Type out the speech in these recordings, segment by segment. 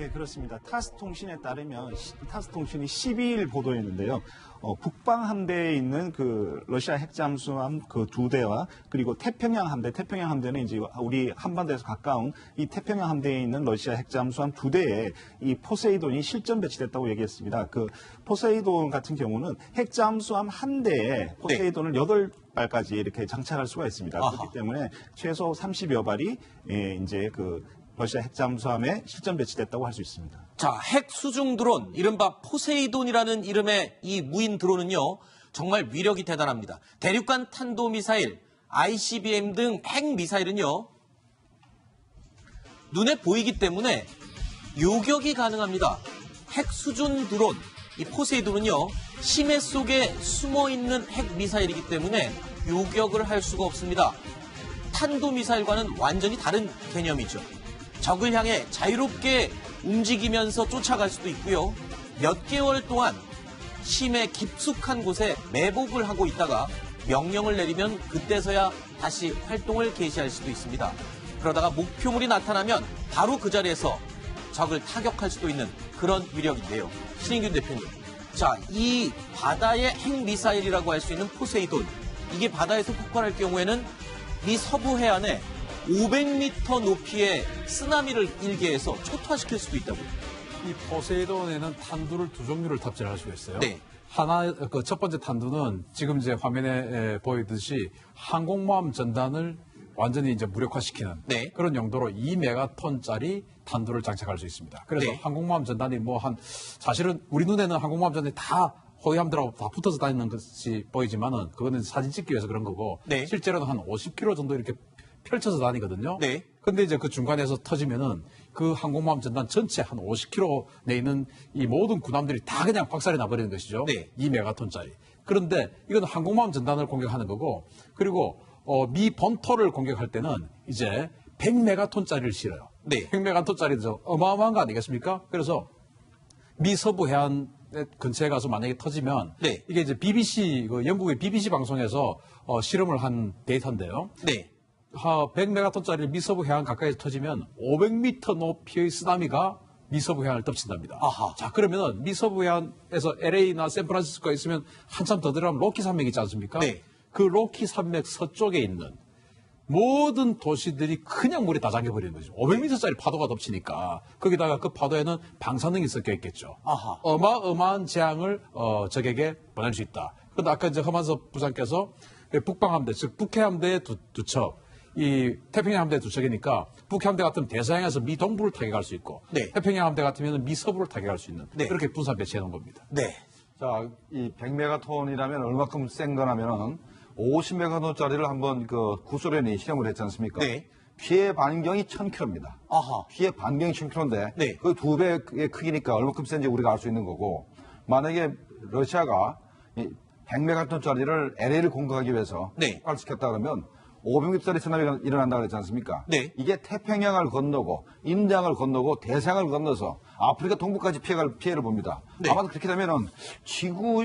네, 그렇습니다. 타스 통신에 따르면 타스 통신이 12일 보도했는데요. 북방 함대에 있는 그 러시아 핵잠수함 그 2대와 그리고 태평양 함대는 이제 우리 한반도에서 가까운 이 태평양 함대에 있는 러시아 핵잠수함 2대에 이 포세이돈이 실전 배치됐다고 얘기했습니다. 그 포세이돈 같은 경우는 핵잠수함 한 대에 포세이돈을 8발까지 이렇게 장착할 수가 있습니다. 아하. 그렇기 때문에 최소 30여 발이 이제 그 러시아 핵잠수함에 실전 배치됐다고 할 수 있습니다. 자, 핵 수중 드론, 이른바 포세이돈이라는 이름의 이 무인 드론은요, 정말 위력이 대단합니다. 대륙간 탄도미사일, ICBM 등 핵 미사일은요, 눈에 보이기 때문에 요격이 가능합니다. 핵 수중 드론, 이 포세이돈은요, 심해 속에 숨어있는 핵 미사일이기 때문에 요격을 할 수가 없습니다. 탄도미사일과는 완전히 다른 개념이죠. 적을 향해 자유롭게 움직이면서 쫓아갈 수도 있고요. 몇 개월 동안 심해 깊숙한 곳에 매복을 하고 있다가 명령을 내리면 그때서야 다시 활동을 개시할 수도 있습니다. 그러다가 목표물이 나타나면 바로 그 자리에서 적을 타격할 수도 있는 그런 위력인데요. 신인균 대표님. 자, 이 바다의 핵미사일이라고 할 수 있는 포세이돈. 이게 바다에서 폭발할 경우에는 미 서부 해안에 500m 높이의 쓰나미를 일게 해서 초토화시킬 수도 있다고요. 이 포세이돈에는 탄두를 두 종류를 탑재할 수가 있어요. 네. 하나, 그 첫 번째 탄두는 지금 이제 화면에 보이듯이 항공모함 전단을 완전히 이제 무력화시키는 네. 그런 용도로 2메가톤짜리 탄두를 장착할 수 있습니다. 그래서 네. 항공모함 전단이 사실은 우리 눈에는 항공모함 전단이 다 호위함들하고 다 붙어서 다니는 것이 보이지만은 그거는 사진 찍기 위해서 그런 거고 네. 실제로는 한 50km 정도 이렇게 펼쳐서 다니거든요. 네. 근데 이제 그 중간에서 터지면은 그 항공모함 전단 전체 한 50km 내에 있는 이 모든 군함들이 다 그냥 박살이 나버리는 것이죠. 네. 2메가톤짜리. 그런데 이건 항공모함 전단을 공격하는 거고 그리고 미 본토를 공격할 때는 이제 100메가톤짜리를 실어요. 네. 100메가톤짜리도 어마어마한 거 아니겠습니까? 그래서 미 서부 해안 근처에 가서 만약에 터지면 네. 이게 이제 BBC, 영국의 BBC 방송에서 실험을 한 데이터인데요. 네. 100메가톤짜리 미서부 해안 가까이서 터지면 500m 높이의 쓰나미가 미서부 해안을 덮친답니다. 아하. 자, 그러면은 미서부 해안에서 LA나 샌프란시스코에 있으면 한참 더 들어가면 로키 산맥 있지 않습니까? 네. 그 로키 산맥 서쪽에 있는 모든 도시들이 그냥 물에 다 잠겨버리는 거죠. 500m짜리 파도가 덮치니까 거기다가 그 파도에는 방사능이 섞여 있겠죠. 아하. 어마어마한 재앙을 적에게 보낼 수 있다. 그런데 아까 이제 허만섭 부장께서 북방함대, 즉 북해함대의 두 척, 이 태평양 함대 두 척이니까 북해함대 같으면 대서양에서 미 동부를 타격할 수 있고 네. 태평양 함대 같으면 미 서부를 타격할 수 있는 네. 그렇게 분산 배치해 놓은 겁니다. 네. 자, 이 100메가톤이라면 얼마큼 센 거냐면은 50메가톤짜리를 한번 그 구소련이 실험을 했지 않습니까? 네. 피해 반경이 1000km입니다. 아하. 피해 반경이 1000km인데 네. 그 2배의 크기니까 얼마큼 센지 우리가 알 수 있는 거고 만약에 러시아가 100메가톤짜리를 LA를 공격하기 위해서 네. 폭발시켰다 그러면 500m짜리 쓰나미가 일어난다고 그랬지 않습니까? 네. 이게 태평양을 건너고 인도양을 건너고 대서양을 건너서 아프리카 동부까지 피해를 봅니다. 네. 아마도 그렇게 되면은 지구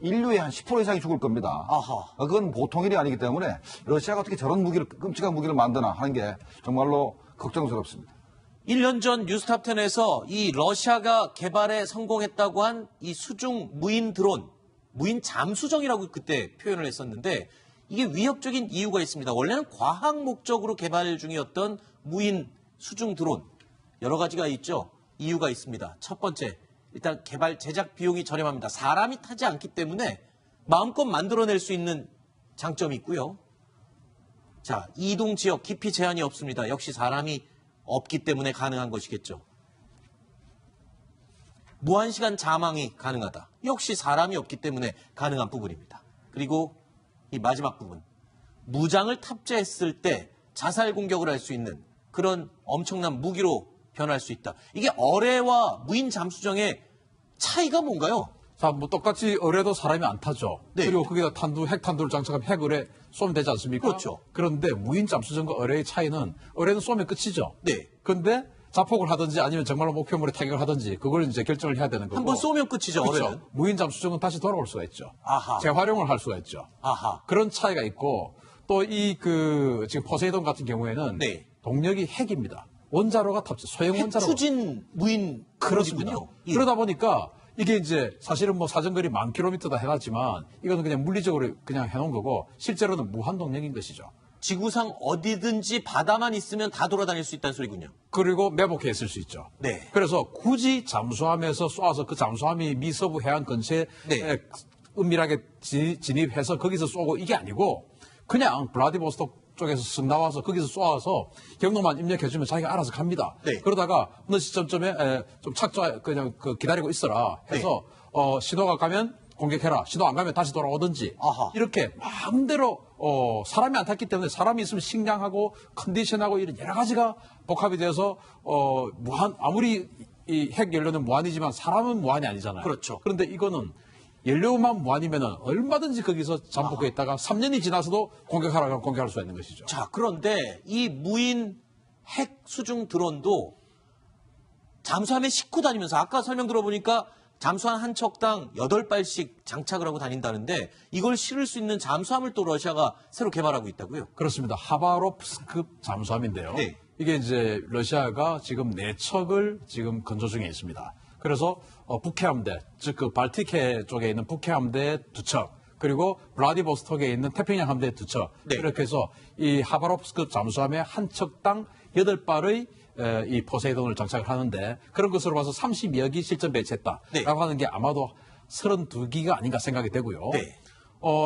인류의 한 10% 이상이 죽을 겁니다. 아하. 그건 보통 일이 아니기 때문에 러시아가 어떻게 저런 끔찍한 무기를 만드나 하는 게 정말로 걱정스럽습니다. 1년 전 뉴스탑10에서 이 러시아가 개발에 성공했다고 한 이 수중 무인 드론, 무인 잠수정이라고 그때 표현을 했었는데 이게 위협적인 이유가 있습니다. 원래는 과학 목적으로 개발 중이었던 무인 수중 드론. 여러 가지가 있죠. 이유가 있습니다. 첫 번째, 일단 개발 제작 비용이 저렴합니다. 사람이 타지 않기 때문에 마음껏 만들어낼 수 있는 장점이 있고요. 자, 이동 지역 깊이 제한이 없습니다. 역시 사람이 없기 때문에 가능한 것이겠죠. 무한시간 자망이 가능하다. 역시 사람이 없기 때문에 가능한 부분입니다. 그리고 이 마지막 부분. 무장을 탑재했을 때 자살 공격을 할 수 있는 그런 엄청난 무기로 변할 수 있다. 이게 어뢰와 무인 잠수정의 차이가 뭔가요? 자, 똑같이 어뢰도 사람이 안 타죠. 네. 그리고 거기다 핵탄두를 장착하면 핵어뢰 쏘면 되지 않습니까? 그렇죠. 그런데 무인 잠수정과 어뢰의 차이는 어뢰는 쏘면 끝이죠. 네. 그런데 자폭을 하든지 아니면 정말로 목표물에 타격을 하든지 그걸 이제 결정을 해야 되는 거고. 한번 쏘면 끝이죠, 그렇죠. 어뢰는. 무인 잠수정은 다시 돌아올 수가 있죠. 아하. 재활용을 할 수가 있죠. 아하. 그런 차이가 있고 또 지금 포세이돈 같은 경우에는 네. 동력이 핵입니다. 원자로가 소형 원자로. 추진 무인 그렇습니다. 로봇이군요. 예. 그러다 보니까 이게 이제 사실은 뭐 사정거리 10,000km 다 해놨지만 이거는 그냥 물리적으로 그냥 해놓은 거고 실제로는 무한동력인 것이죠. 지구상 어디든지 바다만 있으면 다 돌아다닐 수 있다는 소리군요. 그리고 매복해 있을 수 있죠. 네. 그래서 굳이 잠수함에서 쏘아서 그 잠수함이 미 서부 해안 근처에 네. 은밀하게 진입해서 거기서 쏘고 이게 아니고 그냥 블라디보스톡 쪽에서 쓱 나와서 거기서 쏘아서 경로만 입력해주면 자기가 알아서 갑니다. 네. 그러다가 어느 시점쯤에 좀 착좌 그냥 기다리고 있어라 해서 신호가 가면 공격해라. 신호 안 가면 다시 돌아오든지. 아하. 이렇게 마음대로 사람이 안 탔기 때문에 사람이 있으면 식량하고 컨디션하고 이런 여러 가지가 복합이 돼서 아무리 이 핵 연료는 무한이지만 사람은 무한이 아니잖아요. 그렇죠. 그런데 이거는 연료만 무한이면은 얼마든지 거기서 잠복해 있다가 3년이 지나서도 공격하라 그러면 공격할 수가 있는 것이죠. 자, 그런데 이 무인 핵 수중 드론도 잠수함에 싣고 다니면서 아까 설명 들어보니까 잠수함 한 척당 8발씩 장착을 하고 다닌다는데 이걸 실을 수 있는 잠수함을 또 러시아가 새로 개발하고 있다고요? 그렇습니다. 하바롭스급 잠수함인데요. 네. 이게 이제 러시아가 지금 4척을 지금 건조 중에 있습니다. 그래서 북해함대, 즉 그 발티케 쪽에 있는 북해함대 2척, 그리고 블라디보스톡에 있는 태평양 함대 2척. 네. 이렇게 해서 이 하바롭스급 잠수함에 한 척당 8발의 이 포세이돈을 장착을 하는데 그런 것으로 봐서 32억이 실전 배치했다라고 네. 하는 게 아마도 32기가 아닌가 생각이 되고요. 네.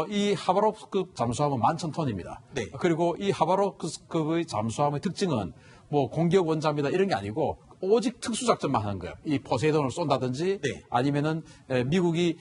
이 하바롭스급 잠수함은 11,000톤입니다. 네. 그리고 이 하바롭스급의 잠수함의 특징은 뭐 공격 원자입니다 이런 게 아니고 오직 특수작전만 하는 거예요. 이 포세이돈을 쏜다든지 네. 아니면은 미국이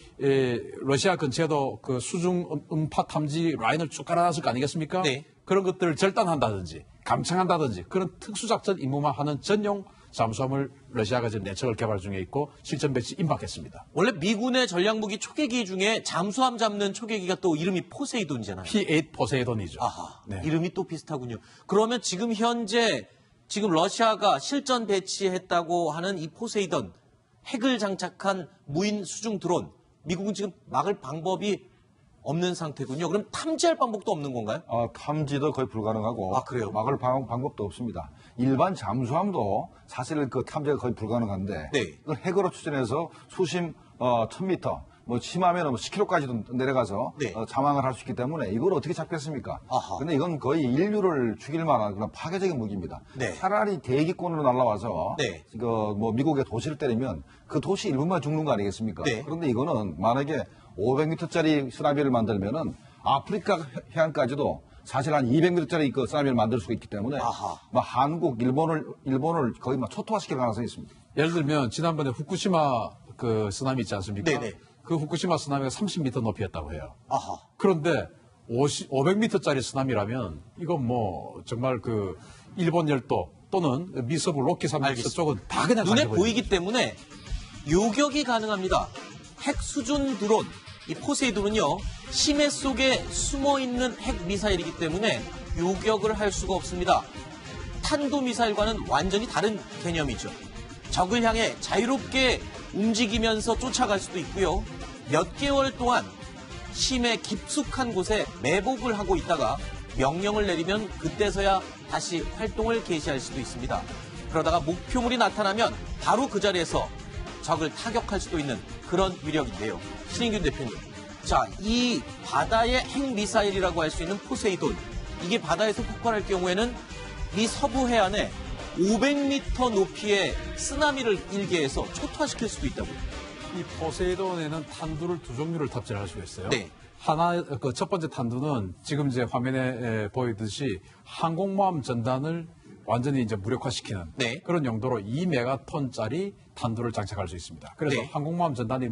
러시아 근처에도 그 수중 음파 탐지 라인을 쭉 깔아놨을 거 아니겠습니까? 네. 그런 것들을 절단한다든지 감청한다든지 그런 특수작전 임무만 하는 전용 잠수함을 러시아가 지금 4척을 개발 중에 있고 실전 배치 임박했습니다. 원래 미군의 전략무기 초계기 중에 잠수함 잡는 초계기가 또 이름이 포세이돈이잖아요. P-8 포세이돈이죠. 아하, 네. 이름이 또 비슷하군요. 그러면 지금 현재 러시아가 실전 배치했다고 하는 이 포세이돈 핵을 장착한 무인 수중 드론 미국은 지금 막을 방법이 없는 상태군요. 그럼 탐지할 방법도 없는 건가요? 탐지도 거의 불가능하고 아, 그래요? 막을 방법도 없습니다. 일반 잠수함도 사실 그 탐지가 거의 불가능한데 네. 이걸 핵으로 추진해서 수심 1,000m 뭐 심하면 10km까지도 내려가서 네. 잠항을 할 수 있기 때문에 이걸 어떻게 잡겠습니까? 아하. 근데 이건 거의 인류를 죽일 만한 그런 파괴적인 무기입니다. 네. 차라리 대기권으로 날아와서 네. 뭐 미국의 도시를 때리면 그 도시 일부만 죽는 거 아니겠습니까? 네. 그런데 이거는 만약에 500m짜리 쓰나미를 만들면은 아프리카 해안까지도 사실 한 200m짜리 그 쓰나미를 만들 수가 있기 때문에 아하. 막 한국, 일본을 거의 막 초토화시킬 가능성이 있습니다. 예를 들면 지난번에 후쿠시마 그 쓰나미 있지 않습니까? 네네. 그 후쿠시마 쓰나미가 30m 높이였다고 해요. 아하. 그런데 500m짜리 쓰나미라면 이건 뭐 정말 그 일본 열도 또는 미서부 로키 산맥 알겠습니다. 쪽은 다 그냥 눈에 잠겨버리는 보이기 때문에 요격이 가능합니다. 핵 수준 드론, 이 포세이돈은요, 심해 속에 숨어 있는 핵 미사일이기 때문에 요격을 할 수가 없습니다. 탄도 미사일과는 완전히 다른 개념이죠. 적을 향해 자유롭게 움직이면서 쫓아갈 수도 있고요. 몇 개월 동안 심해 깊숙한 곳에 매복을 하고 있다가 명령을 내리면 그때서야 다시 활동을 개시할 수도 있습니다. 그러다가 목표물이 나타나면 바로 그 자리에서 적을 타격할 수도 있는 그런 위력인데요. 신인균 대표님. 자, 이 바다의 핵미사일이라고 할 수 있는 포세이돈. 이게 바다에서 폭발할 경우에는 이 서부 해안에 500m 높이의 쓰나미를 일게 해서 초토화시킬 수도 있다고요. 이 포세이돈에는 탄두를 2종류를 탑재할 수가 있어요. 네. 하나, 그 첫 번째 탄두는 지금 이제 화면에 보이듯이 항공모함 전단을 완전히 이제 무력화시키는 네. 그런 용도로 2메가톤짜리 탄두를 장착할 수 있습니다. 그래서 네. 항공모함 전단이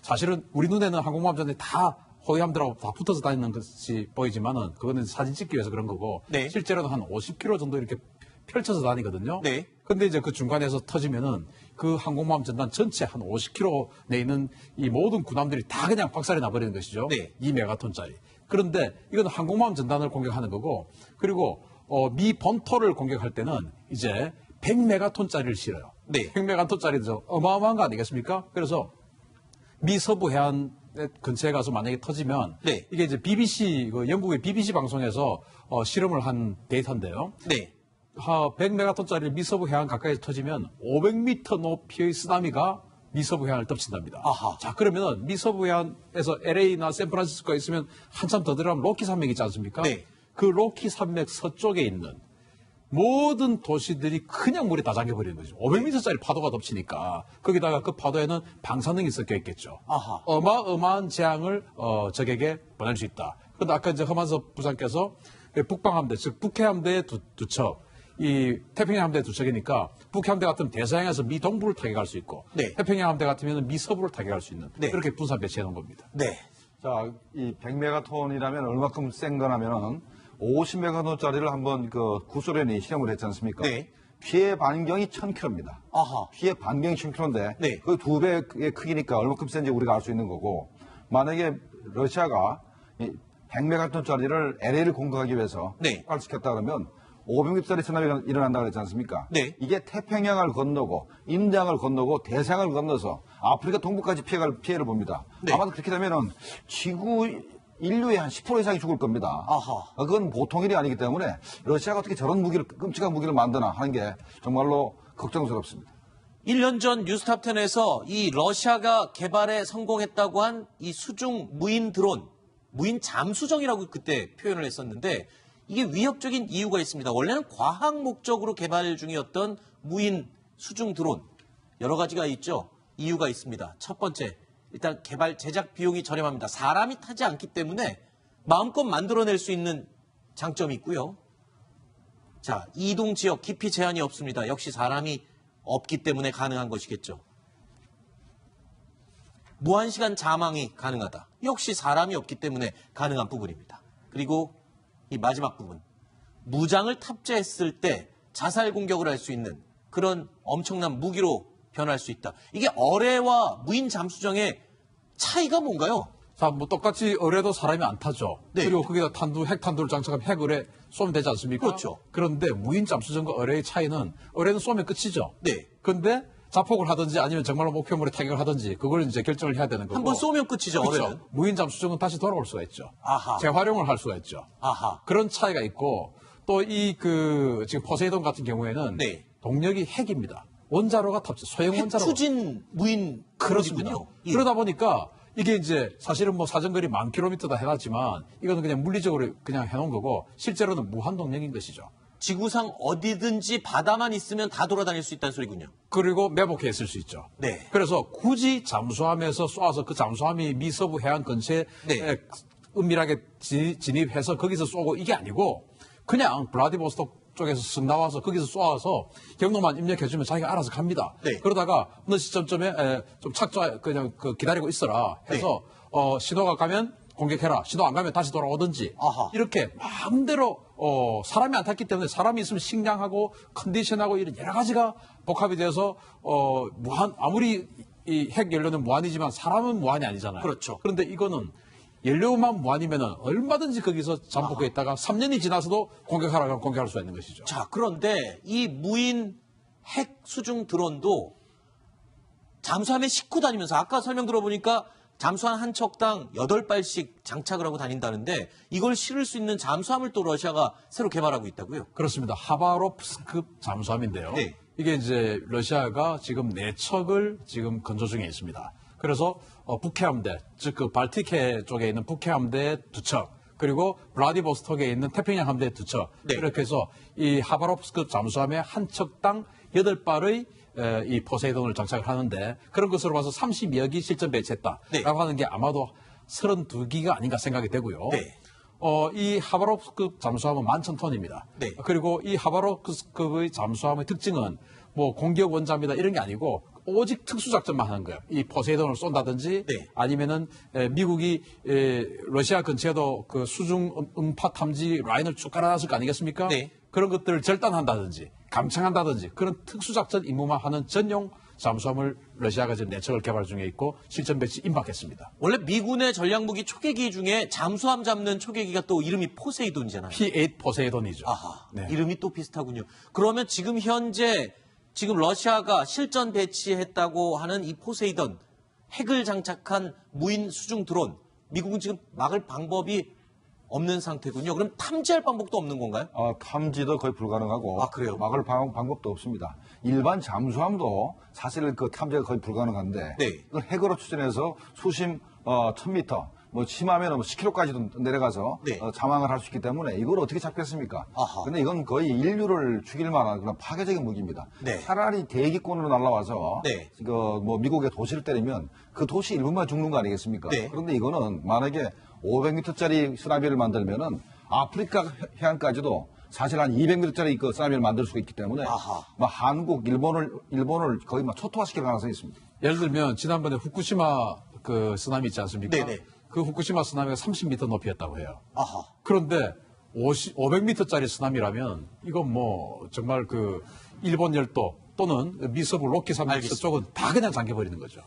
사실은 우리 눈에는 항공모함 전단이 다 호위함들하고 다 붙어서 다니는 것이 보이지만은 그거는 사진 찍기 위해서 그런 거고 네. 실제로는 한 50km 정도 이렇게 펼쳐서 다니거든요. 네. 근데 이제 그 중간에서 터지면은 그 항공모함 전단 전체 한 50km 내에 있는 이 모든 군함들이 다 그냥 박살이 나버리는 것이죠. 네. 2메가톤짜리. 그런데 이건 항공모함 전단을 공격하는 거고 그리고 미 본토를 공격할 때는 이제 100메가톤짜리를 실어요. 네. 100메가톤짜리도 어마어마한 거 아니겠습니까? 그래서 미 서부 해안 근처에 가서 만약에 터지면 네. 이게 이제 BBC, 영국의 BBC 방송에서 실험을 한 데이터인데요. 네. 100메가톤짜리 미서부 해안 가까이서 터지면 500m 높이의 쓰나미가 미서부 해안을 덮친답니다. 아하. 자, 그러면은 미서부 해안에서 LA나 샌프란시스코에 있으면 한참 더 들어가면 로키 산맥 있지 않습니까? 네. 그 로키 산맥 서쪽에 있는 모든 도시들이 그냥 물에 다 잠겨버리는 거죠. 500m짜리 파도가 덮치니까 거기다가 그 파도에는 방사능이 섞여 있겠죠. 아하. 어마어마한 재앙을 적에게 보낼 수 있다. 그런데 아까 이제 허만섭 부장께서 북방함대, 즉 북해함대의 두 척, 이 태평양 함대 두 척이니까 북해함대 같으면 대서양에서 미 동부를 타격할 수 있고 네. 태평양 함대 같으면 미 서부를 타격할 수 있는 네. 그렇게 분산 배치해 놓은 겁니다. 네. 자, 이 100메가톤이라면 얼마큼 센 거냐면은 50메가톤짜리를 한번 그 구소련이 실험을 했지 않습니까? 네. 피해 반경이 1000km입니다. 아하. 피해 반경이 1000km인데 네. 그 2배의 크기니까 얼마큼 센지 우리가 알 수 있는 거고 만약에 러시아가 100메가톤짜리를 LA를 공격하기 위해서 네. 폭발시켰다 그러면 500m짜리 쓰나미가 일어난다 그랬지 않습니까? 네. 이게 태평양을 건너고 인도양을 건너고 대서양을 건너서 아프리카 동부까지 피해를 봅니다. 네. 아마도 그렇게 되면은 지구 인류의 한 10% 이상이 죽을 겁니다. 아하. 그건 보통 일이 아니기 때문에 러시아가 어떻게 저런 무기를 끔찍한 무기를 만드나 하는 게 정말로 걱정스럽습니다. 1년 전 뉴스탑10에서 이 러시아가 개발에 성공했다고 한 이 수중 무인 드론, 무인 잠수정이라고 그때 표현을 했었는데 이게 위협적인 이유가 있습니다. 원래는 과학 목적으로 개발 중이었던 무인 수중 드론. 여러 가지가 있죠. 이유가 있습니다. 첫 번째, 일단 개발 제작 비용이 저렴합니다. 사람이 타지 않기 때문에 마음껏 만들어낼 수 있는 장점이 있고요. 자, 이동 지역 깊이 제한이 없습니다. 역시 사람이 없기 때문에 가능한 것이겠죠. 무한시간 자망이 가능하다. 역시 사람이 없기 때문에 가능한 부분입니다. 그리고 이 마지막 부분. 무장을 탑재했을 때 자살 공격을 할 수 있는 그런 엄청난 무기로 변할 수 있다. 이게 어뢰와 무인 잠수정의 차이가 뭔가요? 자, 뭐 똑같이 어뢰도 사람이 안 타죠. 네. 그리고 거기다 핵탄두를 장착하면 핵어뢰 쏘면 되지 않습니까? 그렇죠. 그런데 무인 잠수정과 어뢰의 차이는 어뢰는 쏘면 끝이죠. 네. 근데 자폭을 하든지 아니면 정말로 목표물에 타격을 하든지 그걸 이제 결정을 해야 되는 거고. 한번 쏘면 끝이죠, 그렇죠. 어뢰는. 무인 잠수정은 다시 돌아올 수가 있죠. 아하. 재활용을 할 수가 있죠. 아하. 그런 차이가 있고 또 지금 포세이돈 같은 경우에는 네. 동력이 핵입니다. 원자로가 탑재, 소형 원자로. 핵추진 무인 그렇습니다. 드론이군요. 예. 그러다 보니까 이게 이제 사실은 뭐 사정거리 10,000km다 해놨지만 이거는 그냥 물리적으로 그냥 해놓은 거고 실제로는 무한 동력인 것이죠. 지구상 어디든지 바다만 있으면 다 돌아다닐 수 있다는 소리군요. 그리고 매복해 있을 수 있죠. 네. 그래서 굳이 잠수함에서 쏘아서 그 잠수함이 미서부 해안 근처에 네. 은밀하게 진입해서 거기서 쏘고 이게 아니고 그냥 블라디보스톡 쪽에서 쓱 나와서 거기서 쏘아서 경로만 입력해주면 자기가 알아서 갑니다. 네. 그러다가 어느 시점쯤에 좀 그냥 기다리고 있어라 해서 신호가 가면 공격해라. 신호 안 가면 다시 돌아오든지 아하. 이렇게 마음대로 사람이 안 탔기 때문에 사람이 있으면 식량하고 컨디션하고 이런 여러 가지가 복합이 돼서 아무리 이 핵 연료는 무한이지만 사람은 무한이 아니잖아요. 그렇죠. 그런데 이거는 연료만 무한이면은 얼마든지 거기서 잠복해 있다가 3년이 지나서도 공격하라 그러면 공격할 수가 있는 것이죠. 자, 그런데 이 무인 핵 수중 드론도 잠수함에 싣고 다니면서 아까 설명 들어보니까 잠수함 한 척당 8발씩 장착을 하고 다닌다는데 이걸 실을 수 있는 잠수함을 또 러시아가 새로 개발하고 있다고요? 그렇습니다. 하바롭스급 잠수함인데요. 네. 이게 이제 러시아가 지금 4척을 지금 건조 중에 있습니다. 그래서 북해함대, 즉 그 발틱해 쪽에 있는 북해함대 2척, 그리고 블라디보스톡에 있는 태평양 함대 2척, 네. 이렇게 해서 이 하바롭스급 잠수함에 한 척당 8발의 이 포세이돈을 장착을 하는데 그런 것으로 봐서 32억이 실전 배치했다라고 네. 하는 게 아마도 32기가 아닌가 생각이 되고요. 네. 이 하바롭스급 잠수함은 11,000톤입니다. 네. 그리고 이 하바롭스급의 잠수함의 특징은 뭐 공격 원자입니다 이런 게 아니고 오직 특수작전만 하는 거예요. 이 포세이돈을 쏜다든지 네. 아니면은 미국이 러시아 근처에도 그 수중 음파 탐지 라인을 쭉 깔아놨을 거 아니겠습니까? 네. 그런 것들을 절단한다든지 감청한다든지 그런 특수작전 임무만 하는 전용 잠수함을 러시아가 지금 4척을 개발 중에 있고 실전 배치 임박했습니다. 원래 미군의 전략무기 초계기 중에 잠수함 잡는 초계기가 또 이름이 포세이돈이잖아요. P-8 포세이돈이죠. 아하, 네. 이름이 또 비슷하군요. 그러면 지금 러시아가 실전 배치했다고 하는 이 포세이돈 핵을 장착한 무인 수중 드론 미국은 지금 막을 방법이 없는 상태군요. 그럼 탐지할 방법도 없는 건가요? 탐지도 거의 불가능하고 아, 그래요? 막을 방법도 없습니다. 일반 잠수함도 사실 그 탐지가 거의 불가능한데 네. 이걸 핵으로 추진해서 수심 1000m 뭐 심하면 10km까지도 내려가서 네. 잠항을 할 수 있기 때문에 이걸 어떻게 잡겠습니까? 아하. 근데 이건 거의 인류를 죽일 만한 그런 파괴적인 무기입니다. 네. 차라리 대기권으로 날아와서 네. 뭐 미국의 도시를 때리면 그 도시 일부만 죽는 거 아니겠습니까? 네. 그런데 이거는 만약에 500m짜리 쓰나미를 만들면은 아프리카 해안까지도 사실 한 200m짜리 그 쓰나미를 만들 수가 있기 때문에 아하. 뭐 한국, 일본을 거의 막 초토화시킬 가능성이 있습니다. 예를 들면 지난번에 후쿠시마 그 쓰나미 있지 않습니까? 네네. 그 후쿠시마 쓰나미가 30m 높이였다고 해요. 아하. 그런데 500m짜리 쓰나미라면 이건 뭐 정말 그 일본 열도 또는 미서부 로키 산맥 알겠습니다. 쪽은 다 그냥 잠겨버리는 거죠.